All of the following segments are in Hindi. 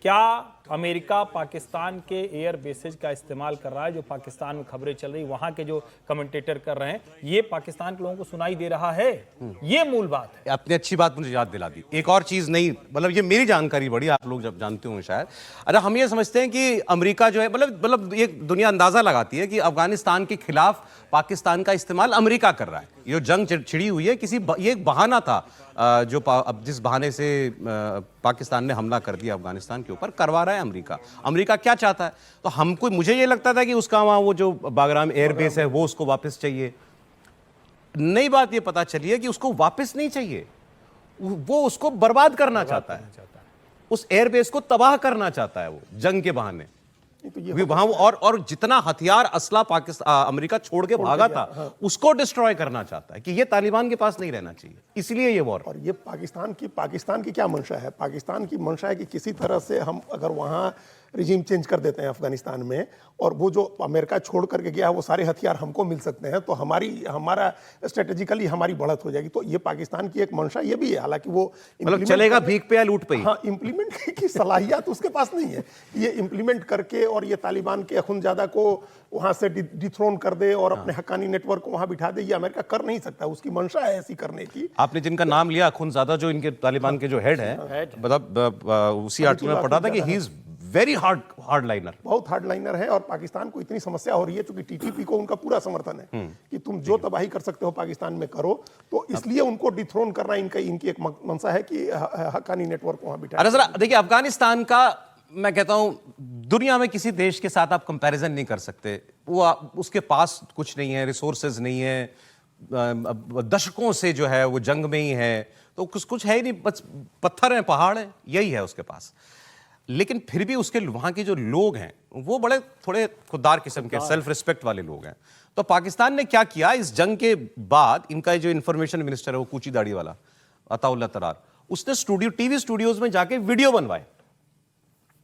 क्या अमेरिका पाकिस्तान के एयर बेसेज का इस्तेमाल कर रहा है? जो पाकिस्तान में खबरें चल रही, वहां के जो कमेंटेटर कर रहे हैं, ये पाकिस्तान के लोगों को सुनाई दे रहा है? ये मूल बात है। आपने अच्छी बात मुझे याद दिला दी। एक और चीज नहीं, मतलब ये मेरी जानकारी बड़ी, आप लोग जब जानते होंगे शायद। अरे हम ये समझते हैं कि अमेरिका जो है, मतलब ये दुनिया अंदाजा लगाती है कि अफगानिस्तान के खिलाफ पाकिस्तान का इस्तेमाल अमेरिका कर रहा है। ये जंग छिड़ी हुई है, ये एक बहाना था जो अब जिस बहाने से पाकिस्तान ने हमला कर दिया अफगानिस्तान के ऊपर, करवा रहा है अमेरिका। अमेरिका क्या चाहता है? तो हमको, मुझे ये लगता था कि उसका वहाँ वो जो बागराम एयरबेस है वो उसको वापस चाहिए। नई बात ये पता चली है कि उसको वापस नहीं चाहिए, वो उसको बर्बाद करना चाहता है। उस एयरबेस को तबाह करना चाहता है वो जंग के बहाने। तो वहां और जितना हथियार असला पाकिस्तान अमेरिका छोड़ के भागा था, उसको डिस्ट्रॉय करना चाहता है कि ये तालिबान के पास नहीं रहना चाहिए, इसलिए ये वॉर। और ये पाकिस्तान की क्या मंशा है? पाकिस्तान की मंशा है कि किसी तरह से हम अगर वहां रिजीम चेंज कर देते हैं अफगानिस्तान में, और वो जो अमेरिका छोड़ करके गया है वो सारे हथियार हमको मिल सकते हैं, तो हमारा स्ट्रेटेजिकली हमारी बढ़त हो जाएगी। तो ये पाकिस्तान की एक मंशा ये भी है, हालांकि वो मतलब चलेगा भीख पे या लूट पे। हाँ, इम्प्लीमेंट की सलाहियत उसके पास नहीं है। ये इम्प्लीमेंट करके और ये तालिबान के अखुनजादा को वहां से डिथ्रोन कर दे और अपने हक्कानी नेटवर्क को वहां बिठा दे, ये अमेरिका कर नहीं सकता। उसकी मंशा है ऐसी करने की। आपने जिनका नाम लिया अखुनजादा, जो इनके तालिबान के जो हेड है, मतलब उसी आर्टिकल में पढ़ा था कि he is very hard liner, बहुत हार्ड लाइनर है। और पाकिस्तान को इतनी समस्या हो रही है क्योंकि टीटीपी को उनका पूरा समर्थन है कि तुम जो तबाही कर सकते हो पाकिस्तान में करो, तो इसलिए उनको डिथ्रोन करना इनकी एक मंशा है कि हक्कानी नेटवर्क वहां बिठा। अरे जरा देखिए, अफगानिस्तान का मैं कहता हूं दुनिया में किसी देश के साथ आप कंपैरिजन नहीं कर सकते। वो उसके पास कुछ नहीं है, रिसोर्सेज नहीं है, दशकों से जो है वो जंग में ही है, तो कुछ है ही नहीं, बस पत्थर है, पहाड़ है, यही है उसके पास। लेकिन फिर भी उसके वहां के जो लोग हैं वो बड़े थोड़े खुददार किस्म के, सेल्फ रिस्पेक्ट वाले लोग हैं। तो पाकिस्तान ने क्या किया इस जंग के बाद, इनका जो इंफॉर्मेशन मिनिस्टर है वो कूची दाढ़ी वाला अताउल्लाह तरार, उसने टीवी स्टूडियोज में जाके वीडियो बनवाए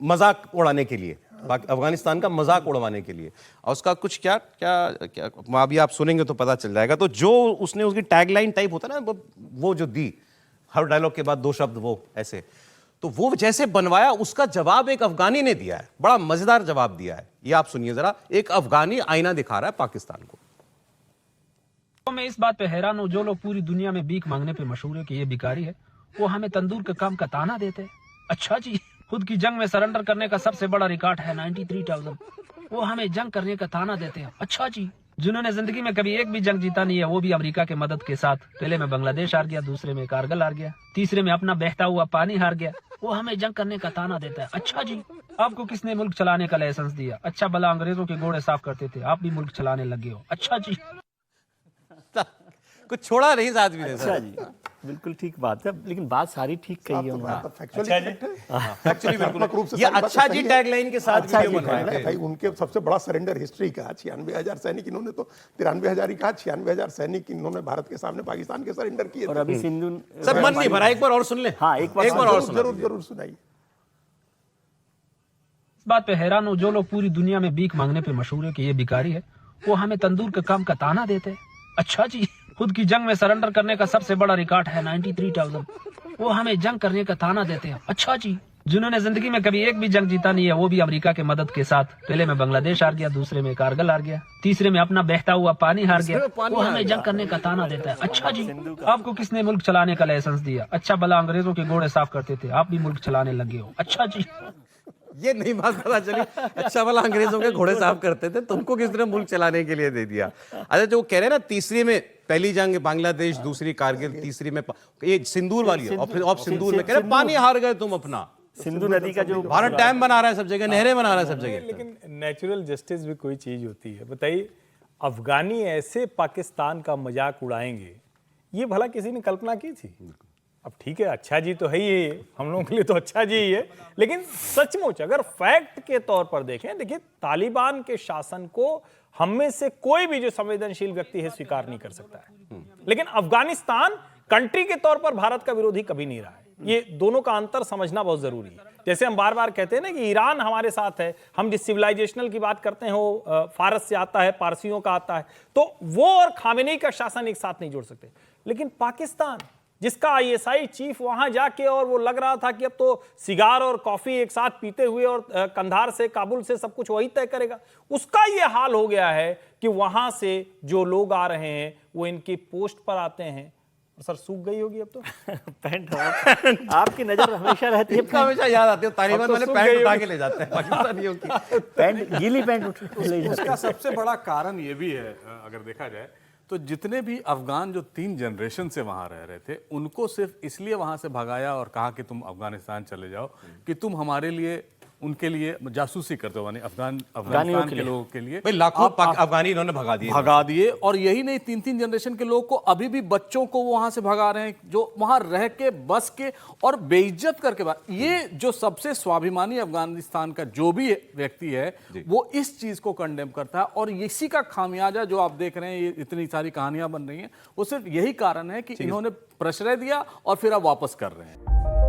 मजाक उड़ाने के लिए, अफगानिस्तान का मजाक उड़वाने के लिए। और उसका कुछ क्या क्या क्या अभी आप सुनेंगे तो पता चल जाएगा। तो जो उसने उसकी टैगलाइन टाइप होता है ना, वो जो दी हर डायलॉग के बाद 2 शब्द वो ऐसे, तो वो जैसे बनवाया, उसका जवाब एक अफगानी ने दिया है, बड़ा मजेदार जवाब दिया है। ये आप सुनिए जरा। एक अफगानी आईना दिखा रहा है पाकिस्तान को। मैं इस बात पे हैरान हूँ, जो लोग पूरी दुनिया में भीख मांगने पे मशहूर है कि ये भिखारी है, वो हमें तंदूर के काम का ताना देते हैं। अच्छा जी, खुद की जंग में सरेंडर करने का सबसे बड़ा रिकॉर्ड है 93,000, वो हमें जंग करने का ताना देते हैं। अच्छा जी, जिन्होंने जिंदगी में कभी एक भी जंग जीता नहीं है, वो भी अमेरिका के मदद के साथ, पहले में बांग्लादेश हार गया, दूसरे में कारगिल हार गया, तीसरे में अपना बहता हुआ पानी हार गया, वो हमें जंग करने का ताना देता है। अच्छा जी, आपको किसने मुल्क चलाने का लाइसेंस दिया? अच्छा भला अंग्रेजों के घोड़े साफ करते थे, आप भी मुल्क चलाने लगे हो। अच्छा जी, कुछ छोड़ा नहीं साथ भी। अच्छा जी, बिल्कुल ठीक बात है, लेकिन बात सारी ठीक कही है उन्होंने। एक्चुअली बिल्कुल ये अच्छा जी टैगलाइन के साथ वीडियो बनवाए थे। भाई उनके सबसे बड़ा सरेंडर हिस्ट्री का 96,000 सैनिक, इन्होंने तो 93,000 ही कहा, 96,000 सैनिक इन्होंने भारत के सामने पाकिस्तान के सरेंडर किए। और अभी सिंधु सर मन नहीं भरा, एक बार और सुन ले। हाँ, एक बार और सुना दीजिए। जरूर सुनाइए। इस बात पे हैरान हूँ, जो लोग पूरी दुनिया में भीख मांगने पे मशहूर है कि ये भिखारी है, वो हमें तंदूर के काम का ताना देते हैं। अच्छा जी, खुद की जंग में सरेंडर करने का सबसे बड़ा रिकॉर्ड है 93,000, वो हमें जंग करने का ताना देते हैं। अच्छा जी, जिन्होंने जिंदगी में कभी एक भी जंग जीता नहीं है, वो भी अमेरिका के मदद के साथ, पहले में बांग्लादेश हार गया, दूसरे में कारगिल हार गया, तीसरे में अपना बहता हुआ पानी हार गया, वो हमें जंग करने का ताना देता है। अच्छा जी, आपको किसने मुल्क चलाने का लाइसेंस दिया? अच्छा भला अंग्रेजों के घोड़े साफ करते थे, आप भी मुल्क चलाने लगे हो। अच्छा जी, ये नहीं बात पता चली। अच्छा वाला अंग्रेजों के घोड़े साफ करते थे, तुमको किसने मुल्क चलाने के लिए दे दिया? अच्छा, जो कह रहे हैं ना, तीसरी में पहली जंग बांग्लादेश, दूसरी कारगिल, तीसरी में ये सिंदूर वाली है, और सिंदूर में कह रहे पानी हार गए तुम अपना। सिंधु नदी का जो भारत डैम बना रहा है सब जगह, नहरें बना रहा है सब जगह। लेकिन नेचुरल जस्टिस भी कोई चीज होती है। बताइए, अफगानी ऐसे पाकिस्तान का मजाक उड़ाएंगे, ये भला किसी ने कल्पना की थी? अब ठीक है, अच्छा जी तो है ही, हम लोगों के लिए तो अच्छा जी ही है, लेकिन सचमुच अगर फैक्ट के तौर पर देखें, देखिए तालिबान के शासन को हम में से कोई भी जो संवेदनशील व्यक्ति है स्वीकार नहीं कर सकता है, लेकिन अफगानिस्तान कंट्री के तौर पर भारत का विरोधी कभी नहीं रहा है। ये दोनों का अंतर समझना बहुत जरूरी है। जैसे हम बार बार कहते हैं ना कि ईरान हमारे साथ है, हम जिस सिविलाइजेशनल की बात करते हैं वो फारस से आता है, पारसियों का आता है, तो वो और खामेनी का शासन एक साथ नहीं जोड़ सकते। लेकिन पाकिस्तान जिसका आईएसआई चीफ वहां जाके और वो लग रहा था कि अब तो सिगार और कॉफी एक साथ पीते हुए और कंधार से काबुल से सब कुछ वही तय करेगा, उसका ये हाल हो गया है कि वहां से जो लोग आ रहे हैं वो इनकी पोस्ट पर आते हैं। और सर सूख गई होगी अब तो पैंट आपकी नजर हमेशा रहती है इनका हमेशा याद आती है तालिबान अब तो वाले सूख पैंट गई उठा होगी। के ले जाते हैं पाकिस्तानियों की। पैंट गीली पैंट ले जाते उसका सबसे बड़ा कारण ये भी है, अगर देखा जाए तो जितने भी अफगान जो 3 जनरेशन से वहां रह रहे थे, उनको सिर्फ इसलिए वहां से भगाया और कहा कि तुम अफगानिस्तान चले जाओ कि तुम हमारे लिए, उनके लिए जासूसी करते हो, यानी अफगानिस्तान के लोगों के लिए भाई लाखों अफगानी इन्होंने भगा दिए। और यही नहीं, 3-3 जनरेशन के लोग को, अभी भी बच्चों को वो वहां से भगा रहे हैं, जो वहां रह के बस के और बेइज्जत करके बात। ये जो सबसे स्वाभिमानी अफगानिस्तान का जो भी व्यक्ति है वो इस चीज को कंडेम करता है, और इसी का खामियाजा जो आप देख रहे हैं, ये इतनी सारी कहानियां बन रही हैं, वो सिर्फ यही कारण है कि इन्होंने प्रश्रय दिया और फिर अब वापस कर रहे हैं।